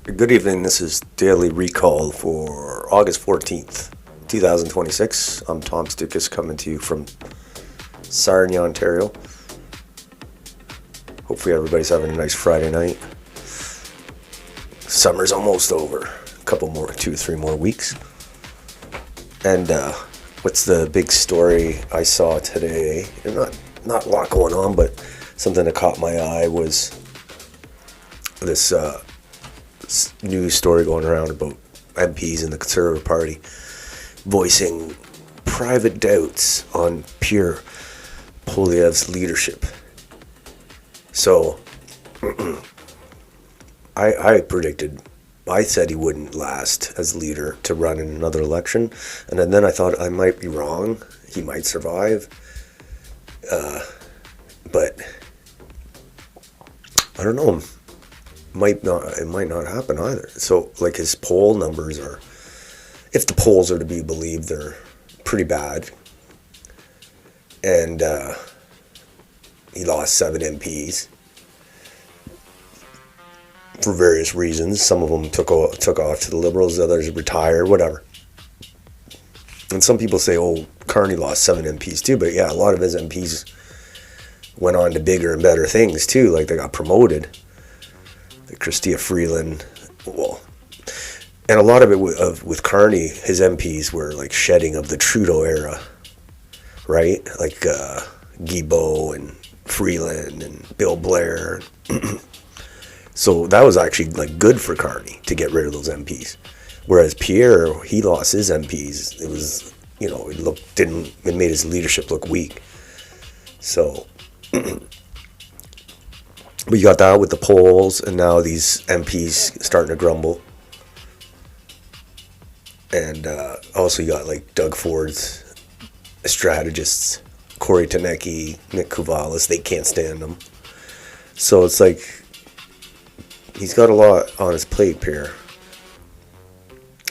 Good evening. This is Daily Recall for August 14th, 2026. I'm Tom Stoukas coming to you from Sarnia, Ontario. Hopefully, everybody's having a nice Friday night. Summer's almost over. A couple more, 2 or 3 more weeks. And what's the big story I saw today? Not a lot going on, but something that caught my eye was this news story going around about MPs in the Conservative Party voicing private doubts on Pierre Poilievre's leadership. So, I said he wouldn't last as leader to run in another election, and then I thought I might be wrong. He might survive, but I don't know. It might not happen either. So, like, his poll numbers are, if the polls are to be believed, they're pretty bad. And he lost 7 MPs for various reasons. Some of them took off to the Liberals, others retired, whatever. And some people say, oh, Carney lost 7 MPs too, but yeah, a lot of his MPs went on to bigger and better things too, like they got promoted. Chrystia Freeland, and a lot of it with Carney, his MPs were like shedding of the Trudeau era, right? Like Guilbeault and Freeland and Bill Blair. So that was actually like good for Carney to get rid of those MPs. Whereas Pierre, he lost his MPs. It was, it made his leadership look weak. So. But you got that with the polls, and now these MPs starting to grumble. And also you got like Doug Ford's strategists, Corey Tanecki, Nick Kouvalis, they can't stand him. So it's like he's got a lot on his plate, Pierre.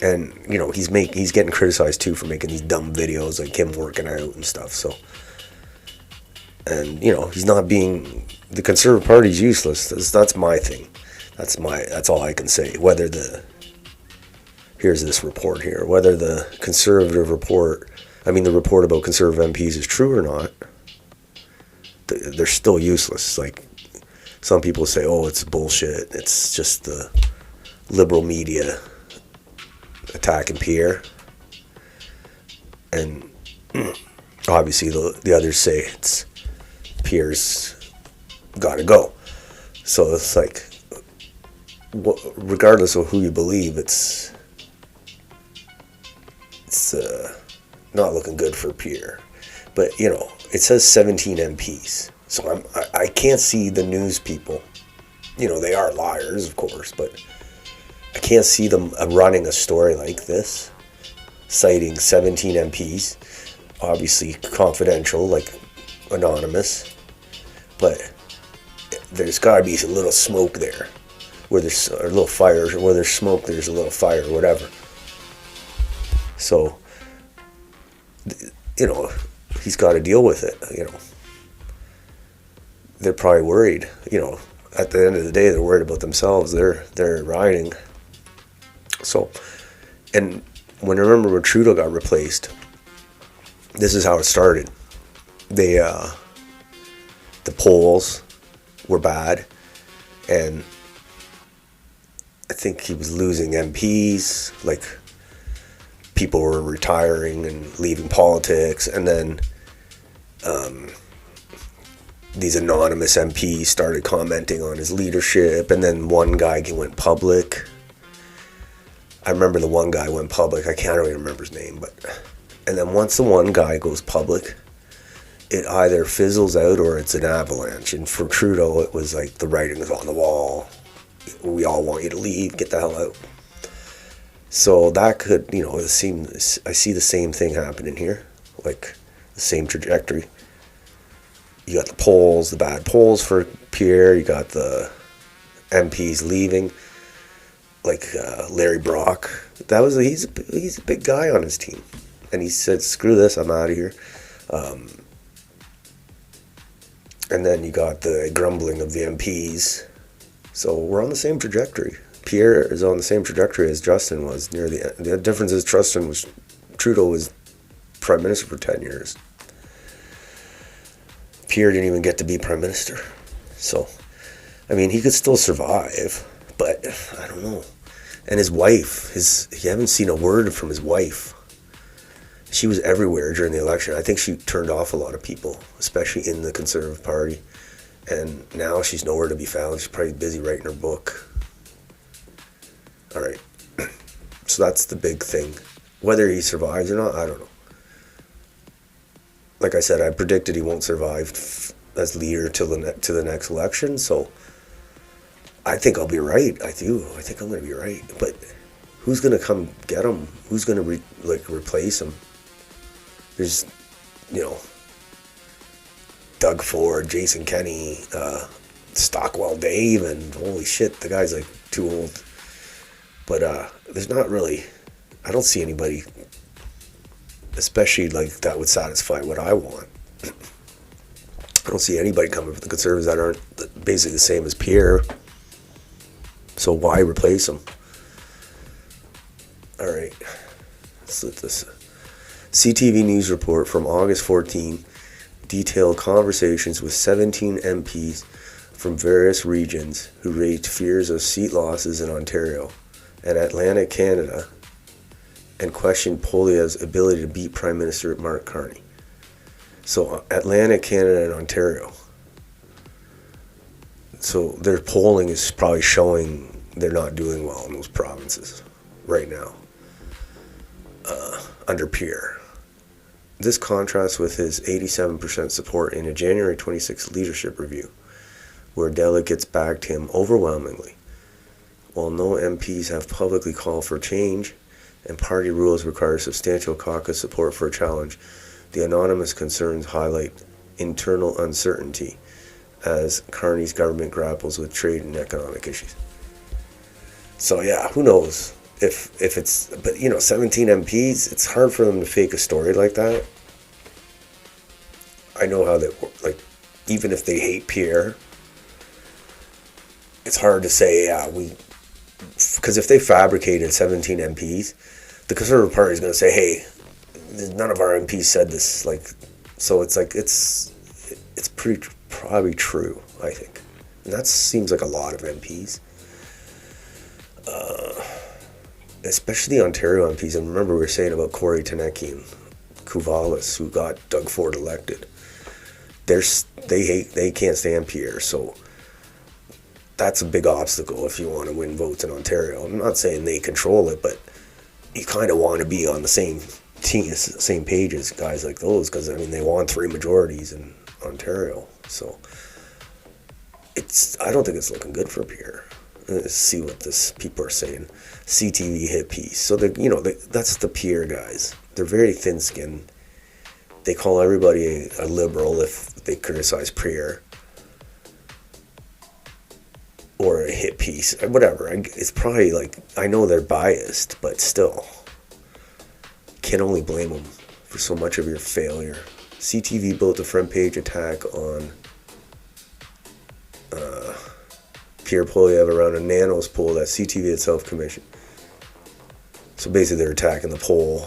And he's getting criticized too for making these dumb videos like him working out and stuff. So. And he's not being, the Conservative Party's useless. That's my thing. That's all I can say. Here's this report here. Whether the the report about Conservative MPs is true or not, they're still useless. Like some people say, oh, it's bullshit. It's just the liberal media attacking Pierre, and obviously the others say it's. Pierre's got to go. So it's like, regardless of who you believe, it's not looking good for Pierre. But it says 17 MPs, so I can't see the news people. They are liars, of course, but I can't see them running a story like this, citing 17 MPs, obviously confidential, like anonymous. But there's got to be a little smoke there, where there's a little fire, where there's smoke, there's a little fire, or whatever. So, he's got to deal with it. They're probably worried. At the end of the day, they're worried about themselves. They're riding. So, and when Trudeau got replaced, this is how it started. The polls were bad, and I think he was losing MPs, like people were retiring and leaving politics, and then these anonymous MPs started commenting on his leadership, and then one guy went public. I remember the one guy went public, I can't really remember his name, and then once the one guy goes public, it either fizzles out or it's an avalanche. And for Trudeau, it was like the writing was on the wall. We all want you to leave. Get the hell out. So that could, I see the same thing happening here. Like the same trajectory. You got the polls, the bad polls for Pierre. You got the MPs leaving. Like Larry Brock. He's a big guy on his team. And he said, screw this, I'm out of here. And then you got the grumbling of the MPs. So we're on the same trajectory. Pierre is on the same trajectory as Justin was near the end. The difference is Trudeau was prime minister for 10 years. Pierre didn't even get to be prime minister. So, I mean, he could still survive, but I don't know. And his wife, you haven't seen a word from his wife. She was everywhere during the election. I think she turned off a lot of people, especially in the Conservative Party. And now she's nowhere to be found. She's probably busy writing her book. All right. So that's the big thing. Whether he survives or not, I don't know. Like I said, I predicted he won't survive as leader to the next election. So I think I'll be right. I do. I think I'm going to be right. But who's going to come get him? Who's going to replace him? There's, Doug Ford, Jason Kenney, Stockwell Dave, and holy shit, the guy's like too old. But there's not really, I don't see anybody, especially like that would satisfy what I want. I don't see anybody coming from the Conservatives that aren't basically the same as Pierre. So why replace him? All right, let's let this. CTV News report from August 14 detailed conversations with 17 MPs from various regions who raised fears of seat losses in Ontario and Atlantic Canada and questioned Poilievre's ability to beat Prime Minister Mark Carney. So Atlantic Canada and Ontario. So their polling is probably showing they're not doing well in those provinces right now under Pierre. This contrasts with his 87% support in a January 26 leadership review, where delegates backed him overwhelmingly. While no MPs have publicly called for change, and party rules require substantial caucus support for a challenge, the anonymous concerns highlight internal uncertainty as Carney's government grapples with trade and economic issues. So yeah, who knows if it's, but 17 MPs, it's hard for them to fake a story like that. I know how that works. Like, even if they hate Pierre, it's hard to say, because if they fabricated 17 MPs, the Conservative Party is going to say, hey, none of our MPs said this. So it's like, it's probably true, I think. And that seems like a lot of MPs. Especially the Ontario MPs. And remember we were saying about Corey Tanecki and Kuvalis, who got Doug Ford elected. They can't stand Pierre, so that's a big obstacle if you want to win votes in Ontario. I'm not saying they control it, but you kind of want to be on the same team, same page as guys like those, because they won 3 majorities in Ontario. So I don't think it's looking good for Pierre. Let's see what people are saying. CTV hit piece. So that's the Pierre guys. They're very thin-skinned. They call everybody a liberal if they criticize Pierre. Or a hit piece, whatever. It's probably I know they're biased, but still, can't only blame them for so much of your failure. CTV built a front page attack on Pierre Poilievre around a Nanos poll that CTV itself commissioned. So basically they're attacking the poll.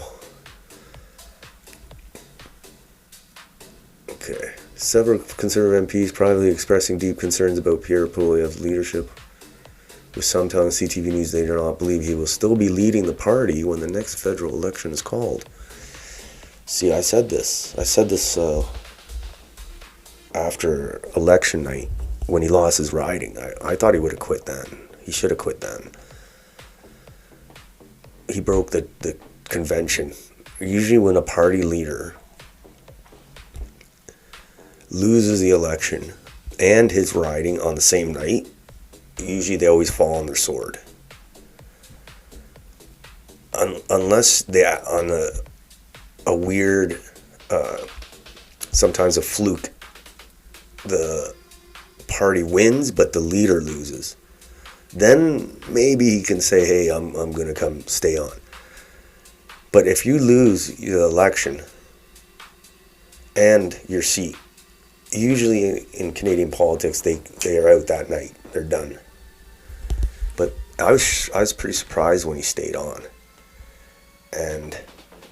Okay. Several Conservative MPs privately expressing deep concerns about Pierre Poilievre's leadership, with some telling CTV News they do not believe he will still be leading the party when the next federal election is called. See, I said this after election night when he lost his riding. I thought he would have quit then. He should have quit then. He broke the convention. Usually when a party leader loses the election and his riding on the same night, usually they always fall on their sword. Unless they're on a weird, sometimes a fluke, the party wins but the leader loses. Then maybe he can say, hey, I'm going to come stay on. But if you lose the election and your seat, usually in Canadian politics, they are out that night. They're done. But I was pretty surprised when he stayed on. And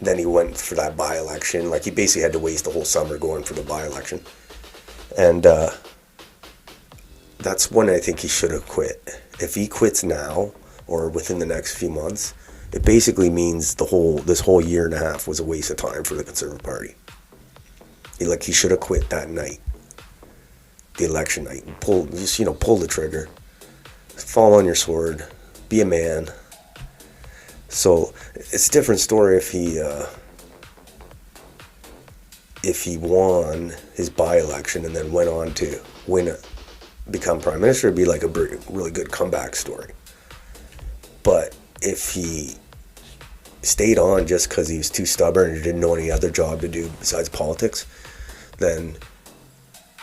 then he went for that by-election. Like, he basically had to waste the whole summer going for the by-election. And that's when I think he should have quit. If he quits now or within the next few months, it basically means this whole year and a half was a waste of time for the Conservative Party. He should have quit that night, the election night. Pull the trigger, fall on your sword, be a man. So it's a different story if he won his by-election and then went on to become prime minister. It'd be like a really good comeback story. But if he stayed on just because he was too stubborn and didn't know any other job to do besides politics, then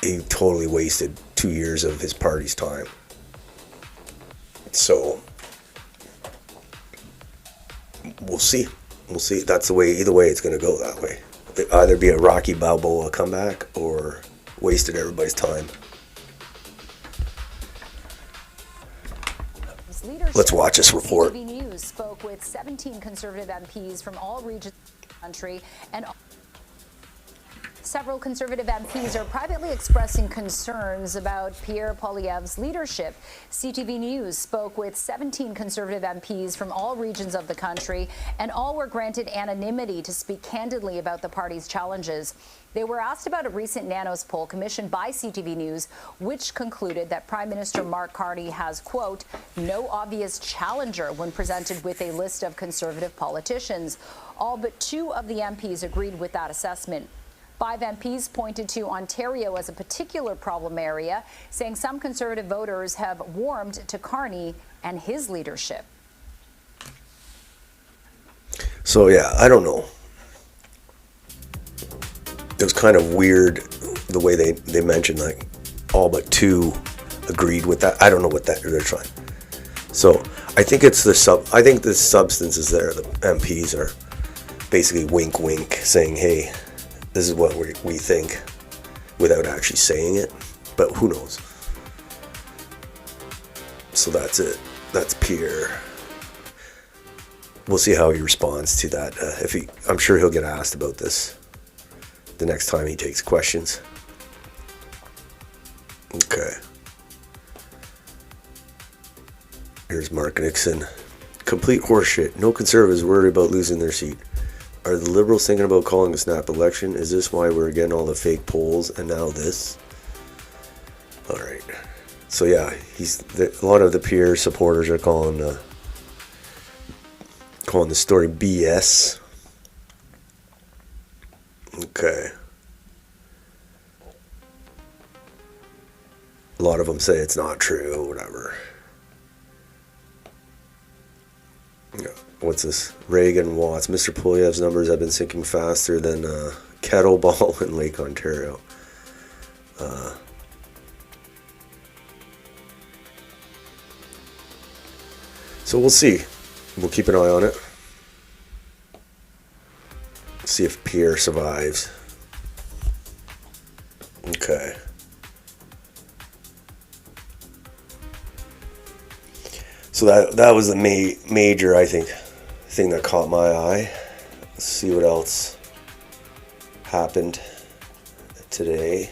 he totally wasted 2 years of his party's time. So we'll see. That's the way. Either way, it's going to go that way. It'd either be a Rocky Balboa comeback or wasted everybody's time. Let's watch this report. CTV News spoke with 17 Conservative MPs from all regions of the country, and several Conservative MPs are privately expressing concerns about Pierre Poilievre's leadership. CTV News spoke with 17 Conservative MPs from all regions of the country, and all were granted anonymity to speak candidly about the party's challenges. They were asked about a recent Nanos poll commissioned by CTV News, which concluded that Prime Minister Mark Carney has, quote, no obvious challenger when presented with a list of Conservative politicians. All but 2 of the MPs agreed with that assessment. 5 MPs pointed to Ontario as a particular problem area, saying some Conservative voters have warmed to Carney and his leadership. So, yeah, I don't know. It was kind of weird the way they mentioned, like, all but 2 agreed with that. I don't know what that they're trying. So I think it's I think the substance is there. The MPs are basically wink wink saying, hey, this is what we think, without actually saying it. But who knows? So that's it. That's Pierre. We'll see how he responds to that. I'm sure he'll get asked about this the next time he takes questions. Okay. Here's Mark Nixon. Complete horseshit. No Conservatives worried about losing their seat. Are the Liberals thinking about calling a snap election? Is this why we're getting all the fake polls and now this? All right. So yeah, a lot of the Pierre supporters are calling the story BS. Okay. A lot of them say it's not true, whatever. Yeah. What's this? Reagan Watts. Mr. Poilievre's numbers have been sinking faster than kettleball in Lake Ontario. So we'll see. We'll keep an eye on it. See if Pierre survives. Okay. So that was the major, I think, thing that caught my eye. Let's see what else happened today.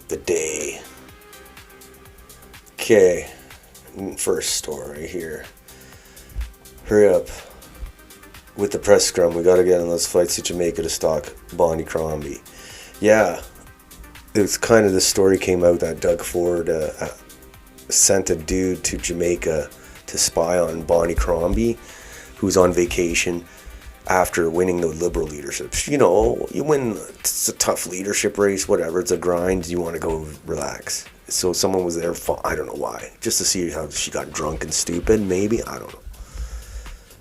The day. Okay, first story here. Hurry up with the press scrum. We got to get on those flights to Jamaica to stalk Bonnie Crombie. Yeah, it's kind of, the story came out that Doug Ford sent a dude to Jamaica to spy on Bonnie Crombie, who's on vacation after winning the Liberal leadership. You know, you win, it's a tough leadership race, whatever, it's a grind, you want to go relax. So someone was there, I don't know why, just to see how she got drunk and stupid, maybe, I don't know.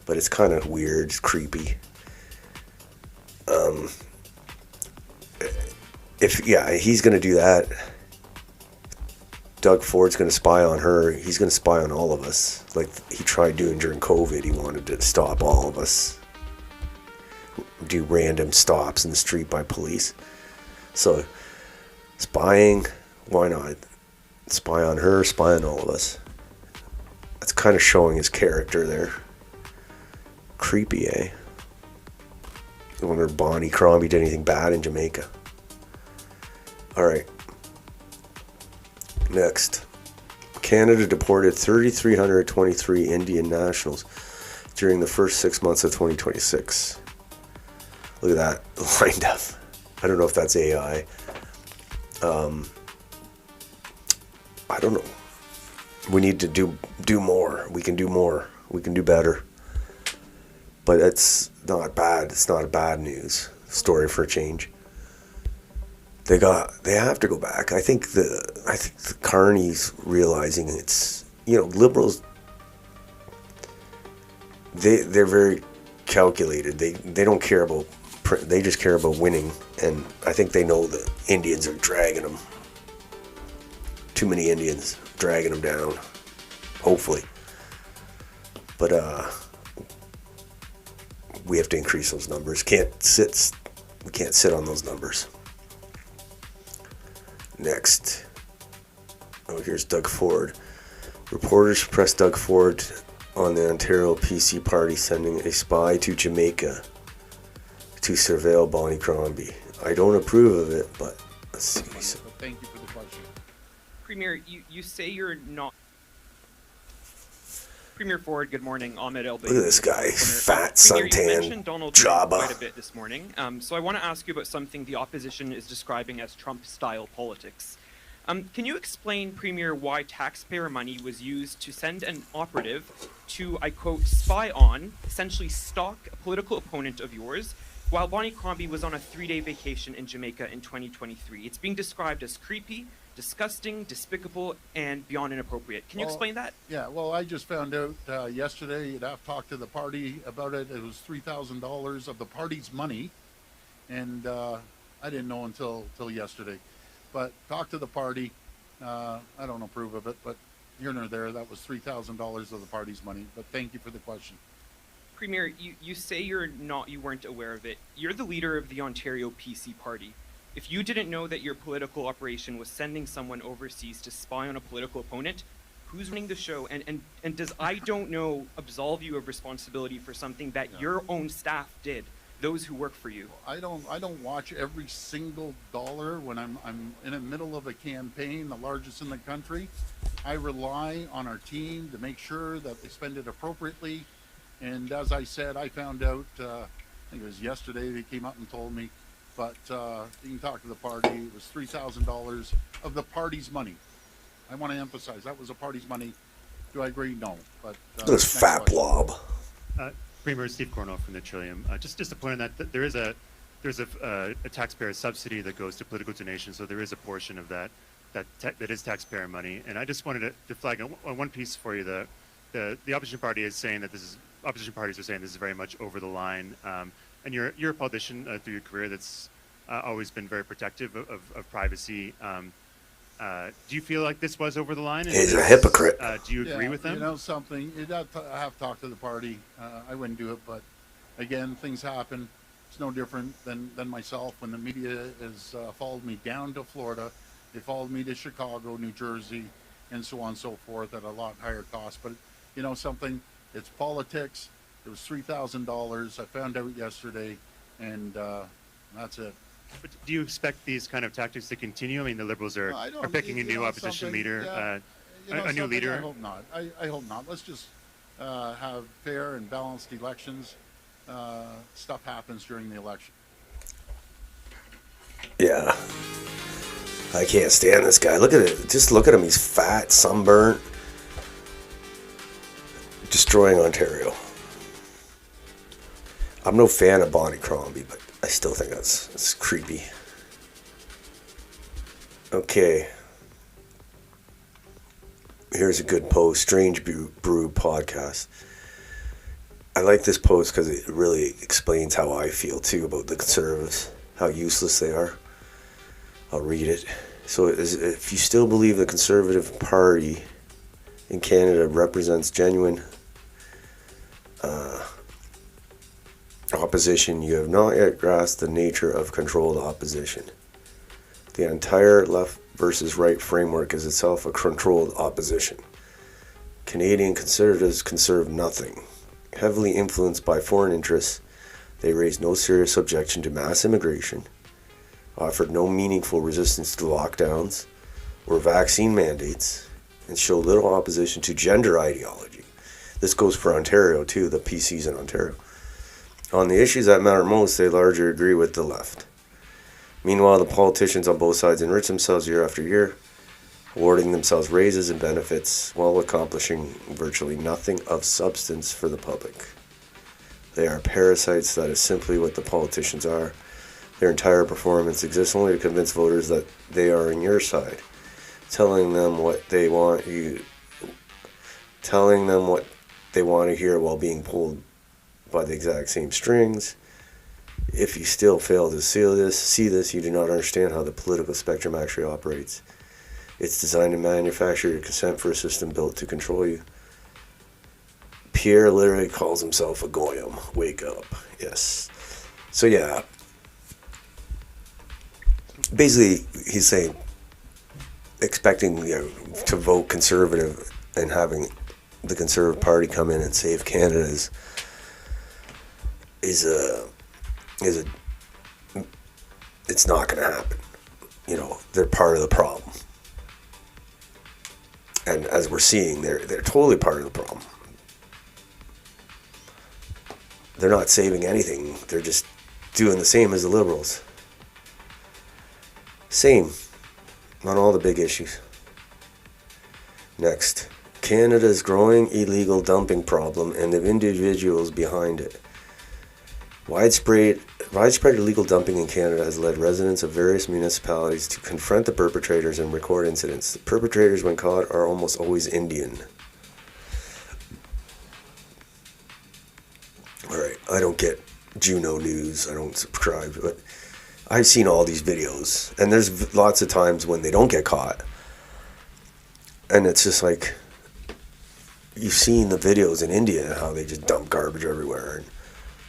But it's kind of weird, it's creepy. He's going to do that. Doug Ford's going to spy on her. He's going to spy on all of us. Like he tried doing during COVID. He wanted to stop all of us. Do random stops in the street by police. So, spying, why not? Spy on her, spy on all of us. That's kind of showing his character there. Creepy, eh? I wonder if Bonnie Crombie did anything bad in Jamaica. Alright. Next. Canada deported 3,323 Indian nationals during the first 6 months of 2026. Look at that lined up. I don't know if that's AI. I don't know. We need to do more. We can do more. We can do better. But it's not bad. It's not a bad news story for a change. They have to go back. I think the Carney's realizing it's, liberals. They're very calculated. They don't care about. They just care about winning, and I think they know the Indians are dragging them. Too many Indians dragging them down. Hopefully, but we have to increase those numbers. We can't sit on those numbers. Next. Oh, here's Doug Ford. Reporters press Doug Ford on the Ontario PC party sending a spy to Jamaica to surveil Bonnie Crombie. I don't approve of it, but let's see. Thank you for the question. Premier, you say you're not... Premier Ford, good morning. Ahmed El Look at this guy, fat, suntan, you mentioned Donald Trump Jabba. quite a bit this morning. So I want to ask you about something the opposition is describing as Trump-style politics. Can you explain, Premier, why taxpayer money was used to send an operative to, I quote, spy on, essentially stalk a political opponent of yours, while Bonnie Crombie was on a 3-day vacation in Jamaica in 2023? It's being described as creepy, disgusting, despicable, and beyond inappropriate. Can you explain that? Yeah, well, I just found out yesterday, I've talked to the party about it. It was $3,000 of the party's money, and I didn't know until yesterday. But talked to the party. I don't approve of it, but here nor there, that was $3,000 of the party's money. But thank you for the question. Premier, you say you weren't aware of it. You're the leader of the Ontario PC party. If you didn't know that your political operation was sending someone overseas to spy on a political opponent, who's running the show? And does I don't know absolve you of responsibility for something that your own staff did? Those who work for you. I don't watch every single dollar when I'm in the middle of a campaign, the largest in the country. I rely on our team to make sure that they spend it appropriately. And as I said, I found out, I think it was yesterday they came up and told me, but you can talk to the party, it was $3,000 of the party's money. I want to emphasize, that was the party's money. Do I agree? No. But this fat blob. Premier Steve Cornell from the Trillium. Just to point on that there's a taxpayer subsidy that goes to political donations, so there is a portion of that is taxpayer money. And I just wanted to flag on one piece for you. The opposition party is saying that opposition parties are saying this is very much over the line. And you're a politician through your career that's always been very protective of privacy. Do you feel like this was over the line? He's a hypocrite. Do you agree with them? You know something, I have talked to the party. I wouldn't do it, but again, things happen. It's no different than myself. When the media has followed me down to Florida, they followed me to Chicago, New Jersey, and so on and so forth at a lot higher cost. But you know something, it's politics. It was $3,000. I found out yesterday, and that's it. But do you expect these kind of tactics to continue? I mean, the Liberals are picking a new opposition leader, a new leader. I hope not. I hope not. Let's just have fair and balanced elections. Stuff happens during the election. Yeah. I can't stand this guy. Look at it. Just look at him. He's fat, sunburnt. Destroying Ontario. I'm no fan of Bonnie Crombie, but I still think that's creepy. Okay. Here's a good post. Strange Brew podcast. I like this post because it really explains how I feel too about the Conservatives, how useless they are. I'll read it. So if you still believe the Conservative Party in Canada represents genuine opposition, you have not yet grasped the nature of controlled opposition. The entire left versus right framework is itself a controlled opposition. Canadian Conservatives conserve nothing. Heavily influenced by foreign interests, they raised no serious objection to mass immigration, offered no meaningful resistance to lockdowns or vaccine mandates, and showed little opposition to gender ideology. This goes for Ontario too, the PCs in Ontario. On the issues that matter most, they largely agree with the left. Meanwhile, the politicians on both sides enrich themselves year after year, awarding themselves raises and benefits while accomplishing virtually nothing of substance for the public. They are parasites. That is simply what the politicians are. Their entire performance exists only to convince voters that they are on your side, telling them what they want to hear while being pulled by the exact same strings. If you still fail to see this, you do not understand how the political spectrum actually operates. It's designed to manufacture your consent for a system built to control you. Pierre literally calls himself a goyim. Wake up. Yes. So yeah. Basically, he's saying, expecting to vote conservative and having the Conservative Party come in and save Canada is it's not going to happen. They're part of the problem. And as we're seeing, they're totally part of the problem. They're not saving anything. They're just doing the same as the Liberals. Same on all the big issues. Next, Canada's growing illegal dumping problem and the individuals behind it. Widespread illegal dumping in Canada has led residents of various municipalities to confront the perpetrators and record incidents. The perpetrators, when caught, are almost always Indian. Alright, I don't get Juno News, I don't subscribe, but I've seen all these videos, and there's lots of times when they don't get caught. And it's just like, you've seen the videos in India, how they just dump garbage everywhere. And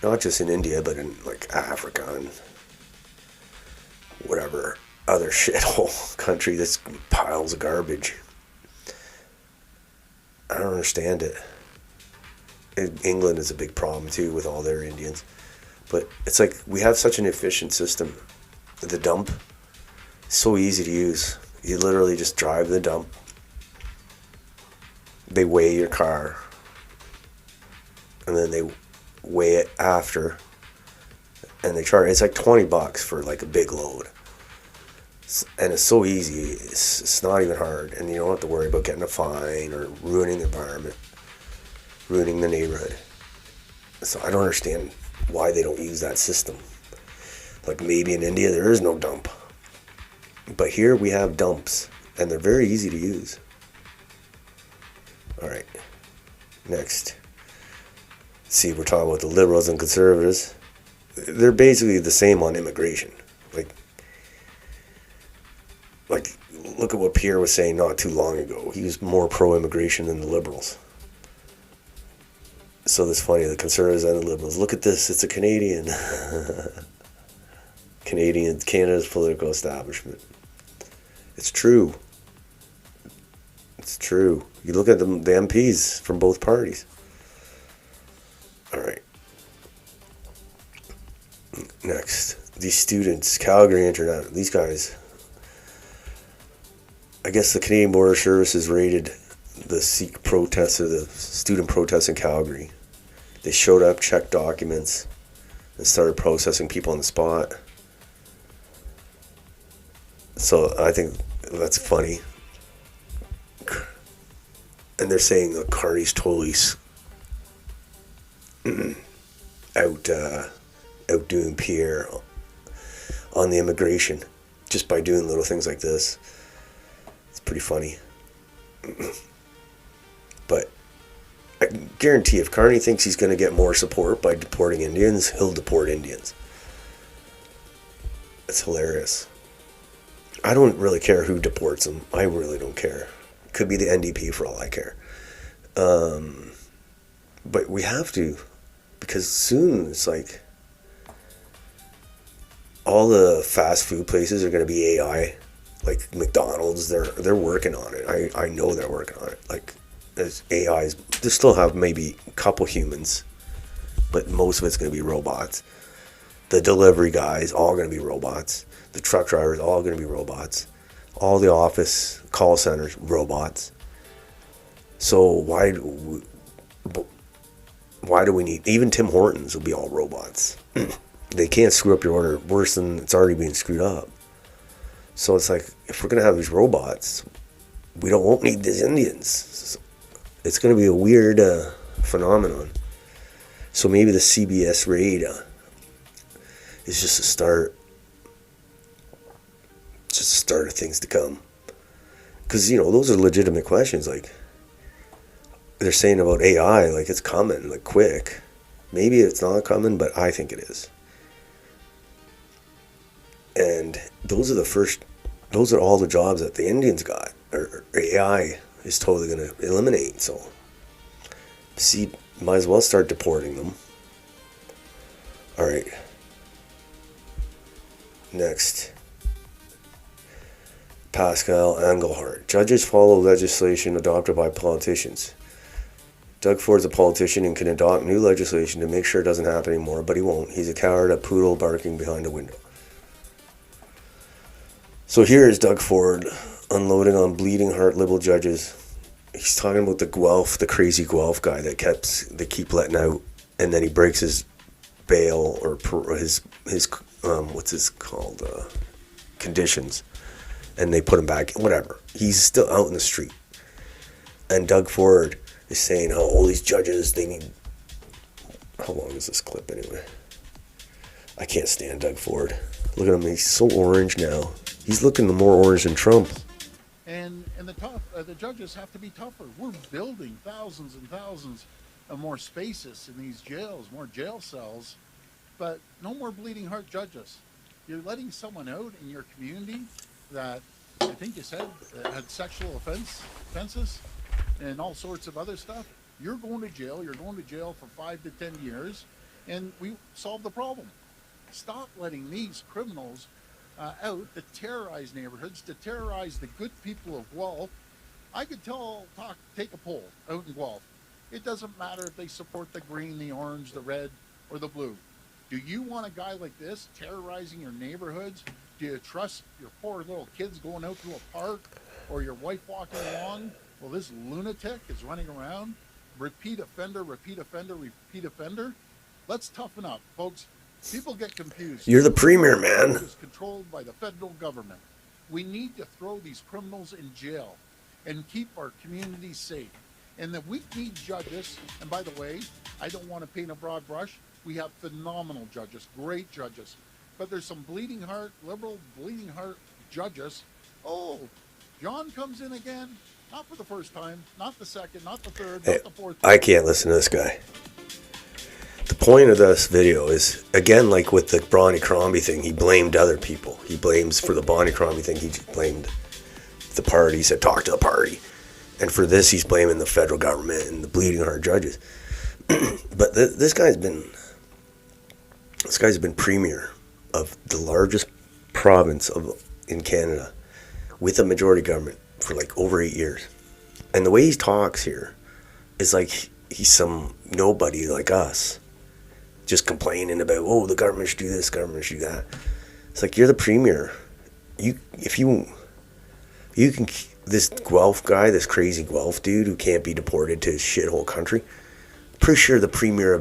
not just in India, but in like Africa and whatever other shithole country that's piles of garbage. I don't understand it. England is a big problem too with all their Indians. But it's like we have such an efficient system. The dump is so easy to use. You literally just drive the dump. They weigh your car. And then they weigh it after, and they charge. It's like $20 for like a big load, and it's so easy. It's not even hard, and you don't have to worry about getting a fine or ruining the environment, ruining the neighborhood. So I don't understand why they don't use that system. Like maybe in India there is no dump, but here we have dumps, and they're very easy to use. All right, next. See, we're talking about the Liberals and Conservatives. They're basically the same on immigration. Like, look at what Pierre was saying not too long ago. He was more pro-immigration than the Liberals. So it's funny, the Conservatives and the Liberals. Look at this, it's a Canadian. Canada's political establishment. It's true. It's true. You look at the MPs from both parties. All right. Next, these students, Calgary Internet, these guys. I guess the Canadian Border Services raided the Sikh protests or the student protests in Calgary. They showed up, checked documents, and started processing people on the spot. So I think that's funny. And they're saying that Carney's totally outdoing Pierre on the immigration just by doing little things like this. It's pretty funny. But I guarantee if Carney thinks he's going to get more support by deporting Indians, he'll deport Indians. It's hilarious. I don't really care who deports them. I really don't care. Could be the NDP for all I care. But we have to. Because soon it's like all the fast food places are going to be AI. Like McDonald's, they're working on it. I know they're working on it. Like, as AIs, they still have maybe a couple humans, but most of it's going to be robots. The delivery guys, all going to be robots. The truck drivers, all going to be robots. All the office call centers, robots. So why do we need, even Tim Hortons will be all robots. They can't screw up your order worse than it's already being screwed up. So it's like, if we're going to have these robots, won't need these Indians. It's going to be a weird phenomenon. So maybe the CBS raid is just a start. Just a start of things to come. Because, those are legitimate questions. Like, they're saying about AI, like, it's coming, like, quick. Maybe it's not coming, but I think it is. And those are all the jobs that the Indians got, or AI is totally going to eliminate. So, might as well start deporting them. All right. Next. Pascal Engelhardt. Judges follow legislation adopted by politicians. Doug Ford's a politician and can adopt new legislation to make sure it doesn't happen anymore, but he won't. He's a coward, a poodle barking behind a window. So here is Doug Ford unloading on bleeding heart liberal judges. He's talking about the crazy Guelph guy that they keep letting out, and then he breaks his bail or his what's his called conditions, and they put him back. Whatever. He's still out in the street, and Doug Ford is saying how all these judges, they need. How long is this clip anyway? I can't stand Doug Ford. Look at him. He's so orange now. He's looking more orange than Trump. And the judges have to be tougher. We're building thousands and thousands of more spaces in these jails, more jail cells, but no more bleeding heart judges. You're letting someone out in your community that, I think you said, had sexual offenses and all sorts of other stuff. You're going to jail. You're going to jail for 5 to 10 years, and we solve the problem. Stop letting these criminals out to terrorize neighborhoods, to terrorize the good people of Guelph. I could take a poll out in Guelph. It doesn't matter if they support the green, the orange, the red, or the blue. Do you want a guy like this terrorizing your neighborhoods? Do you trust your poor little kids going out to a park, or your wife walking along? Well, this lunatic is running around. Repeat offender, repeat offender, repeat offender. Let's toughen up, folks. People get confused. You're the premier, man. It's controlled by the federal government. We need to throw these criminals in jail and keep our communities safe. And that we need judges. And by the way, I don't want to paint a broad brush. We have phenomenal judges, great judges. But there's some bleeding heart, liberal bleeding heart judges. Oh, John comes in again. Not for the first time, not the second, not the third, not the fourth. I can't listen to this guy. The point of this video is, again, like with the Bonnie Crombie thing, he blamed other people. He blames for the Bonnie Crombie thing, he blamed the party. He said, talk to the party. And for this, he's blaming the federal government and the bleeding heart judges. But this guy's been premier of the largest province in Canada with a majority government for like over 8 years. And the way he talks here is like he's some nobody like us, just complaining about, oh, the government should do this, government should do that. It's like, you're the premier. This Guelph guy, this crazy Guelph dude who can't be deported to his shithole country, pretty sure the premier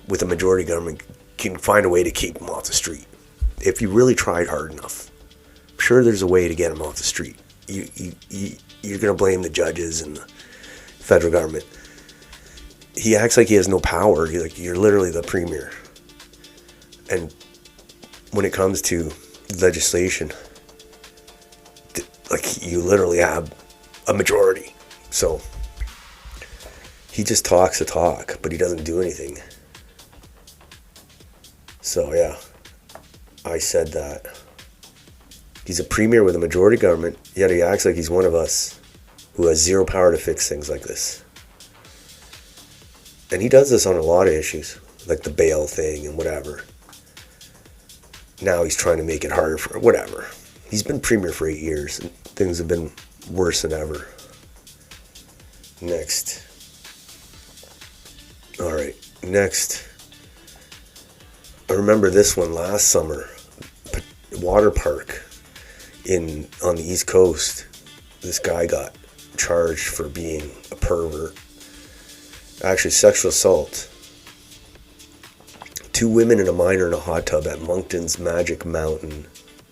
with a majority government can find a way to keep him off the street. If you really tried hard enough, I'm sure there's a way to get him off the street. You're going to blame the judges and the federal government. He acts like he has no power. You're literally the premier. And when it comes to legislation, you literally have a majority. So he just talks the talk, but he doesn't do anything. So yeah, I said that. He's a premier with a majority government, yet he acts like he's one of us who has zero power to fix things like this. And he does this on a lot of issues, like the bail thing and whatever. Now he's trying to make it harder for whatever. He's been premier for 8 years, and things have been worse than ever. Next. All right, next. I remember this one last summer. Water park on the East Coast. This guy got charged for being a pervert. Actually, sexual assault. 2 women and a minor in a hot tub at Moncton's Magic Mountain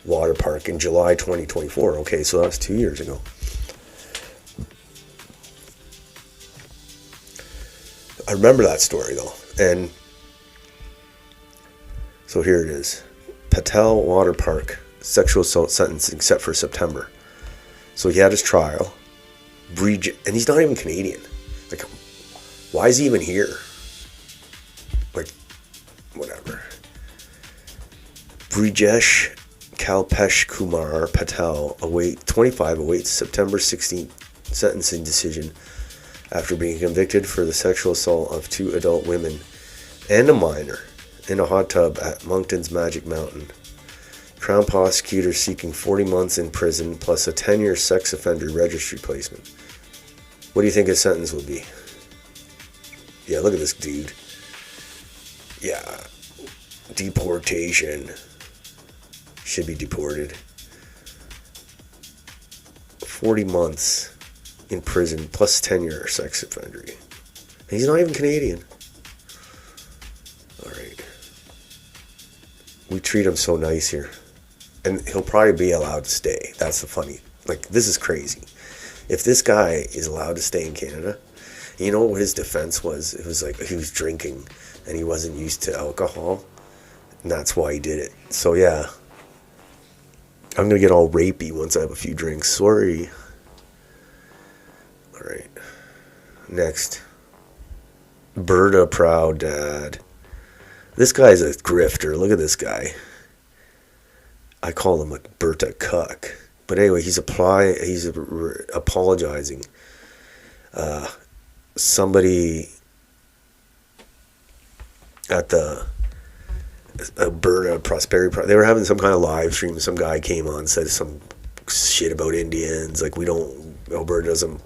Water Park in July 2024. Okay, so that's 2 years ago. I remember that story though, and so here it is. Patel Water Park, sexual assault sentencing set for September. So he had his trial. And he's not even Canadian. Like, why is he even here? Like, whatever. Brijesh Kalpesh Kumar Patel, 25, awaits September 16th sentencing decision after being convicted for the sexual assault of 2 adult women and a minor in a hot tub at Moncton's Magic Mountain. Crown prosecutor seeking 40 months in prison plus a 10-year sex offender registry placement. What do you think his sentence will be? Yeah, look at this dude. Yeah, deportation. Should be deported. 40 months in prison plus 10-year sex offender. And he's not even Canadian. All right. We treat him so nice here. And he'll probably be allowed to stay. That's the funny. Like, this is crazy. If this guy is allowed to stay in Canada, you know what his defense was? It was like he was drinking and he wasn't used to alcohol. And that's why he did it. So, yeah. I'm going to get all rapey once I have a few drinks. Sorry. All right. Next. Berta Proud Dad. This guy's a grifter. Look at this guy. I call him a Berta cuck. But anyway, he's apologizing. Somebody at the Alberta Prosperity, they were having some kind of live stream. Some guy came on and said some shit about Indians. Like, Alberta doesn't,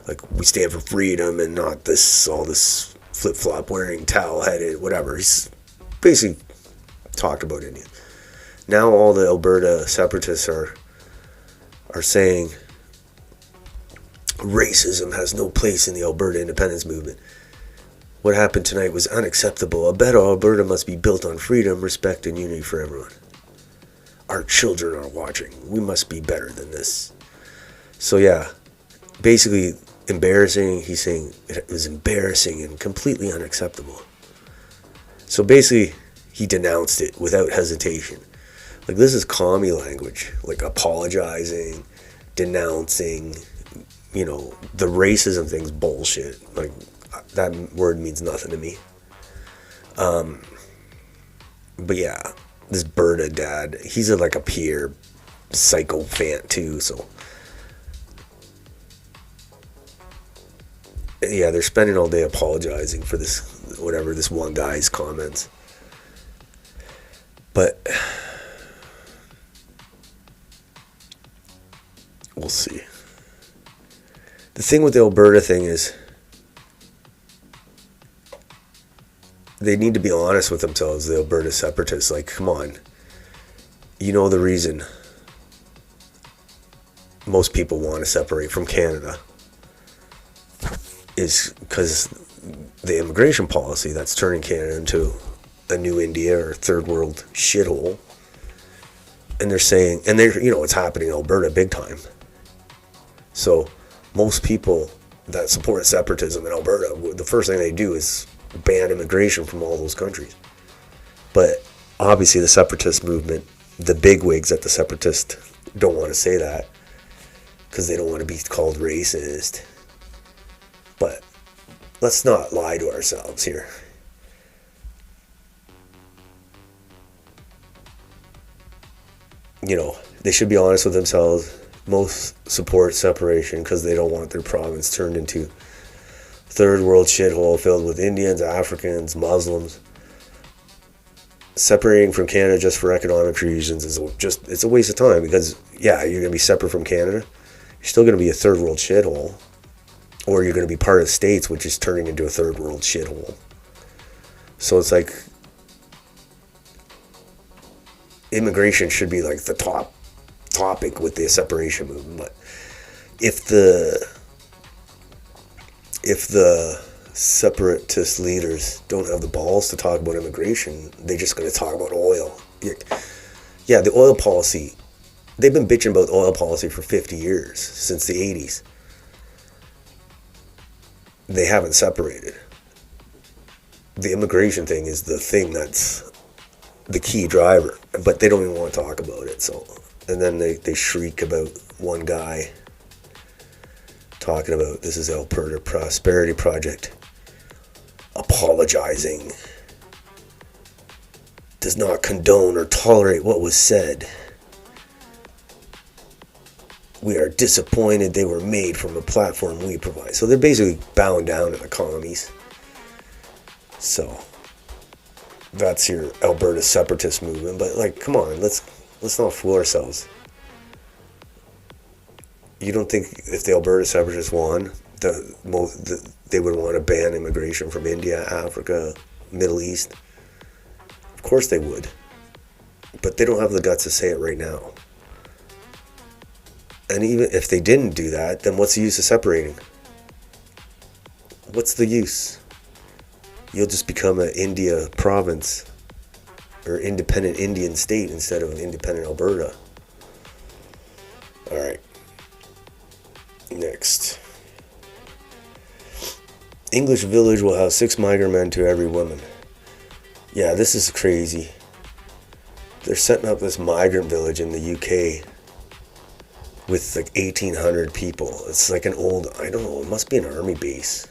like, we stand for freedom and not all this flip-flop wearing, towel-headed, whatever. He's basically talked about Indians. Now all the Alberta separatists are saying racism has no place in the Alberta independence movement. What happened tonight was unacceptable. A better Alberta must be built on freedom, respect, and unity for everyone. Our children are watching. We must be better than this. So yeah, basically embarrassing. He's saying it was embarrassing and completely unacceptable. So basically, he denounced it without hesitation. Like, this is commie language, like apologizing, denouncing, the racism thing's bullshit. Like, that word means nothing to me. But yeah, this Berta dad, he's like a peer psychophant too, so. Yeah, they're spending all day apologizing for this one guy's comments. But we'll see. The thing with the Alberta thing is they need to be honest with themselves, the Alberta separatists. Like, come on. You know the reason most people want to separate from Canada is because the immigration policy that's turning Canada into a new India or third world shithole. And they're saying, it's happening in Alberta big time. So most people that support separatism in Alberta, the first thing they do is ban immigration from all those countries. But obviously the separatist movement, the bigwigs at the separatist don't want to say that because they don't want to be called racist. But let's not lie to ourselves here. They should be honest with themselves. Most support separation because they don't want their province turned into third world shithole filled with Indians, Africans, Muslims. separating from Canada just for economic reasons is it's a waste of time, because yeah, you're gonna be separate from Canada, you're still gonna be a third world shithole, or you're gonna be part of the States, which is turning into a third world shithole. So it's like immigration should be like the top topic with the separation movement. But if the separatist leaders don't have the balls to talk about immigration, they're just going to talk about oil. Yeah, the oil policy, they've been bitching about oil policy for 50 years, since the 80s. They haven't separated. The immigration thing is the thing that's the key driver, but they don't even want to talk about it. So, and then they shriek about one guy talking about this is Alberta Prosperity Project apologizing, does not condone or tolerate what was said. We are disappointed they were made from a platform we provide. So they're basically bowing down to the commies. So that's your Alberta separatist movement. But like, come on, let's not fool ourselves. You don't think if the Alberta separatists won, they would want to ban immigration from India, Africa, Middle East? Of course they would. But they don't have the guts to say it right now. And even if they didn't do that, then what's the use of separating? What's the use? You'll just become an India province or independent Indian state instead of an independent Alberta. All right. Next. English village will have 6 migrant men to every woman. Yeah, this is crazy. They're setting up this migrant village in the UK with like 1,800 people. It's like an old, I don't know, it must be an army base.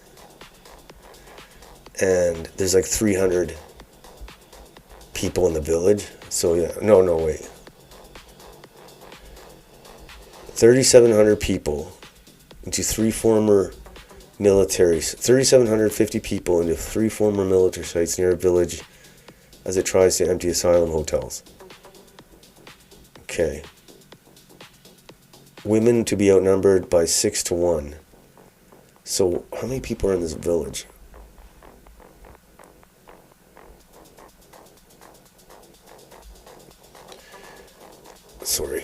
And there's like 300 people in the village. So yeah, no, wait. 3,700 people into 3 former militaries. 3,750 people into 3 former military sites near a village as it tries to empty asylum hotels. Okay. Women to be outnumbered by 6 to 1. So how many people are in this village? Sorry.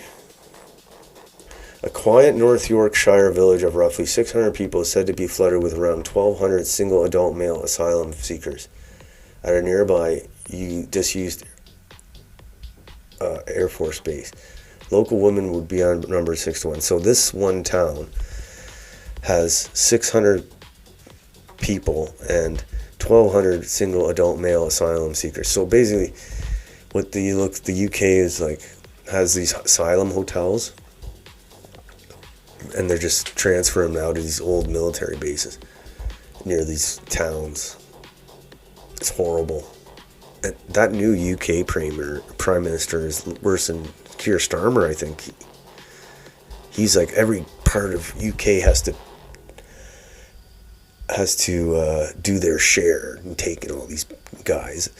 A quiet North Yorkshire village of roughly 600 people is said to be flooded with around 1,200 single adult male asylum seekers at a nearby disused Air Force base. Local women would be outnumbered 6 to 1. So this one town has 600 people and 1,200 single adult male asylum seekers. So basically, what the UK is like, has these asylum hotels, and they're just transferring them out to these old military bases near these towns. It's horrible. And that new UK prime minister is worse than Keir Starmer, I think. He's like, every part of UK has to do their share in taking all these guys.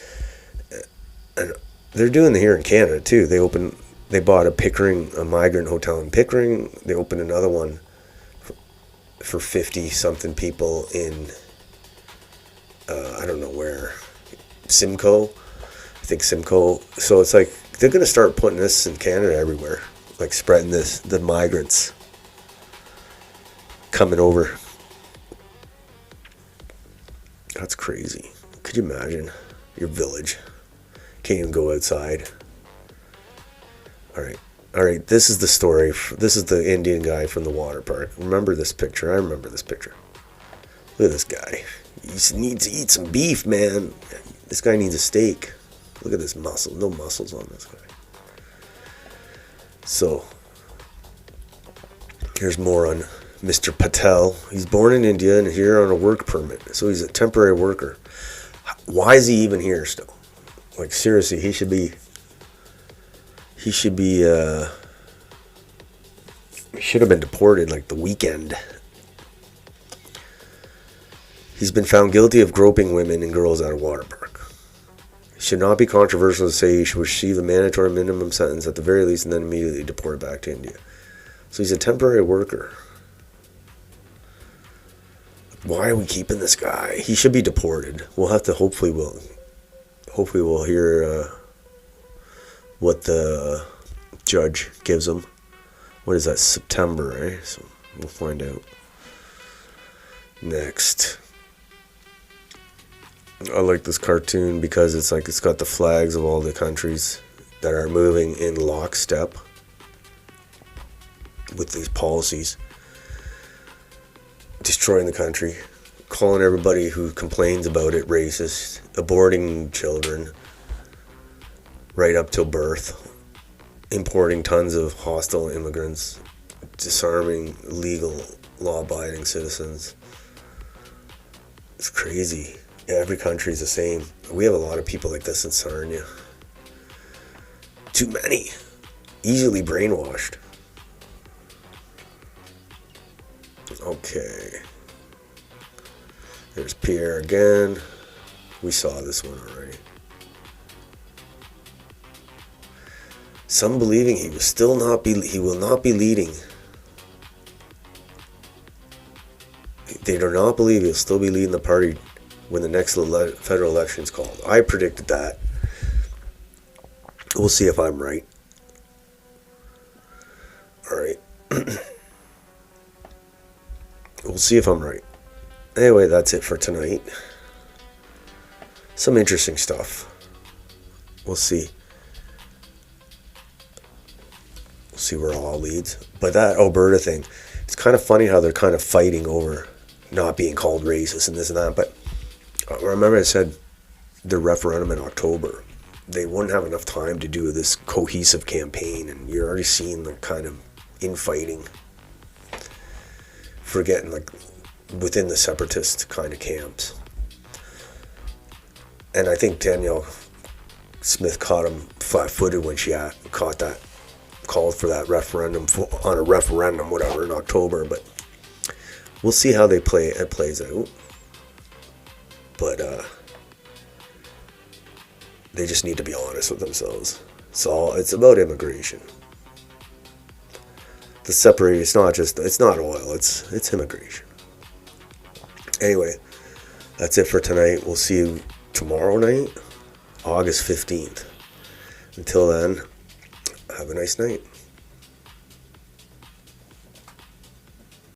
And they're doing it here in Canada too. They bought a migrant hotel in Pickering. They opened another one for 50-something people in, I don't know where, Simcoe. I think Simcoe. So it's like, they're going to start putting this in Canada everywhere. Like spreading the migrants coming over. That's crazy. Could you imagine? Your village. Can't even go outside. All right, this is the story. This is the Indian guy from the water park. Remember this picture? I remember this picture. Look at this guy. He needs to eat some beef, man. This guy needs a steak. Look at this muscle. No muscles on this guy. So, here's more on Mr. Patel. He's born in India and here on a work permit. So he's a temporary worker. Why is he even here still? Like, seriously, he should have been deported like the weekend. He's been found guilty of groping women and girls at a water park. Should not be controversial to say he should receive a mandatory minimum sentence at the very least and then immediately deported back to India. So he's a temporary worker. Why are we keeping this guy? He should be deported. We'll have to hopefully we'll hear what the judge gives him. What is that? September, right? So we'll find out. Next. I like this cartoon because it's got the flags of all the countries that are moving in lockstep with these policies, destroying the country, calling everybody who complains about it racist, aborting children right up till birth, importing tons of hostile immigrants, disarming legal, law-abiding citizens. It's crazy. Every country is the same. We have a lot of people like this in Sarnia. Too many. Easily brainwashed. Okay. There's Pierre again. We saw this one already. Some believing he will not be leading. They do not believe he'll still be leading the party when the next federal election is called. I predicted that. We'll see if I'm right. Alright. We'll see if I'm right. Anyway, that's it for tonight. Some interesting stuff. We'll see. We'll see where it all leads. But that Alberta thing, it's kind of funny how they're kind of fighting over not being called racist and this and that, but remember I said the referendum in October, they wouldn't have enough time to do this cohesive campaign, and you're already seeing the kind of infighting within the separatist kind of camps. And I think Danielle Smith caught him flat-footed when she called for that referendum on a referendum, whatever, in October, but we'll see how it plays out. But they just need to be honest with themselves. It's about immigration. It's not oil, it's immigration. Anyway, that's it for tonight. We'll see you tomorrow night, August 15th. Until then, have a nice night.